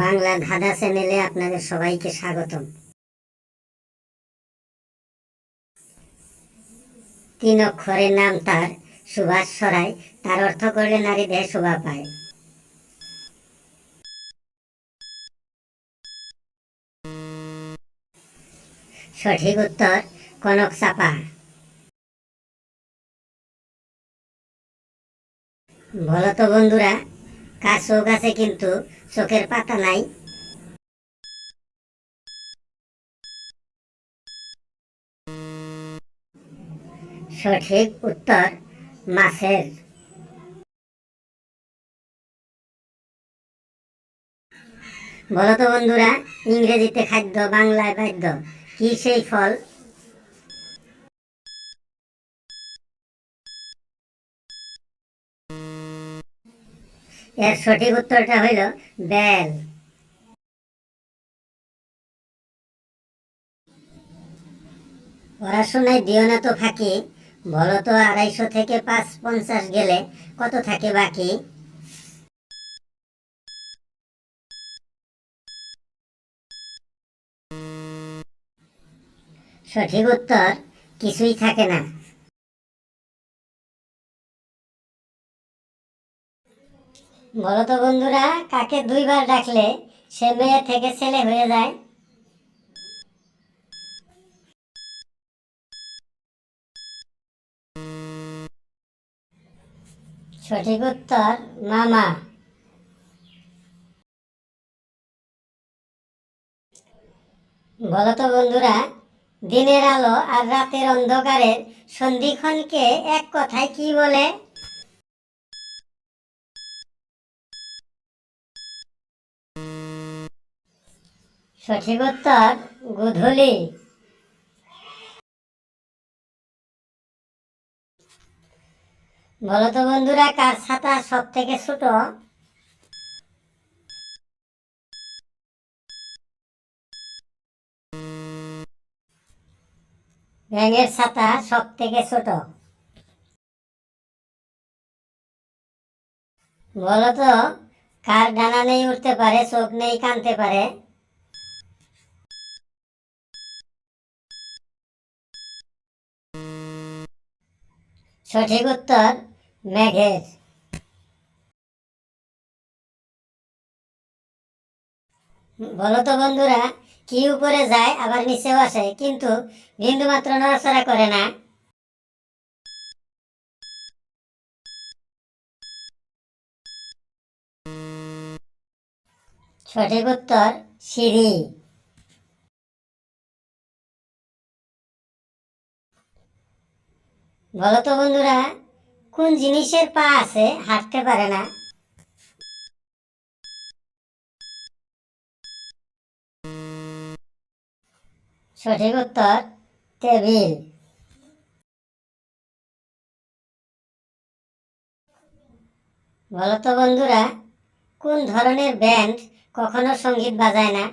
বাংলা ধাঁধা চ্যানেলে আপনাদের সবাইকে স্বাগতম। 3 অক্ষরের নাম তার, সুভাষ সরাই, তার অর্থ করলে নারী দেহে শোভা পায়। সঠিক উত্তর কনক চাপা। বলো তো বন্ধুরা, কার চোখ আছে কিন্তু চোখের পাতা নাই? সঠিক উত্তর মাছের। বলো তো বন্ধুরা, ইংরেজিতে খাদ্য, বাংলায় বাদ্য, কি সেই ফল? এর সঠিক উত্তরটা হইল বেল। পড়াশোনায় দিও না তো ফাঁকি, বলো তো 250 থেকে 550 গেলে কত থাকে বাকি? সঠিক উত্তর কিছুই থাকে না। বলো তো বন্ধুরা, কাকে 2 বার ডাকলে সে মেয়ে থেকে ছেলে হয়ে যায়? সঠিক উত্তর মামা। বলো তো বন্ধুরা, দিনের আলো আর রাতের অন্ধকারের সন্ধিক্ষণকে এক কথায় কি বলে? সঠিক উত্তর গোধূলি। বলো তো বন্ধুরা, কার ছাতা সব থেকে ছোট? ব্যাঙের ছাতা সব থেকে ছোট। বলো তো, কার ডানা নেই উঠতে পারে, চোখ নেই কানতে পারে? সঠিক উত্তর মেঘের। বলো তো বন্ধুরা, কি উপরে যায় আবার নিচেও আসে কিন্তু বিন্দু মাত্র নড়াচড়া করে না? সঠিক উত্তর সিঁড়ি। বলো তো বন্ধুরা, কোন জিনিসের পা আছে হাঁটতে পারে না? সঠিক উত্তর টেবিল। বলো তো বন্ধুরা, কোন ধরনের ব্যান্ড কখনো সঙ্গীত বাজায় না?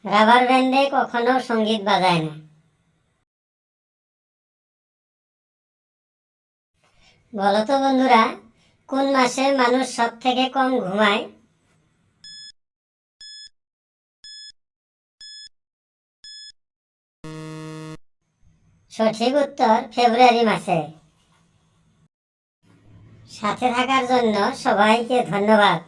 রাবার ব্যান্ডে কখনো সঙ্গীত বাজায় না। বলো তো বন্ধুরা, কোন মাসে মানুষ সব থেকে কম ঘুমায়? সঠিক উত্তর ফেব্রুয়ারি মাসে। সাথে থাকার জন্য সবাইকে ধন্যবাদ।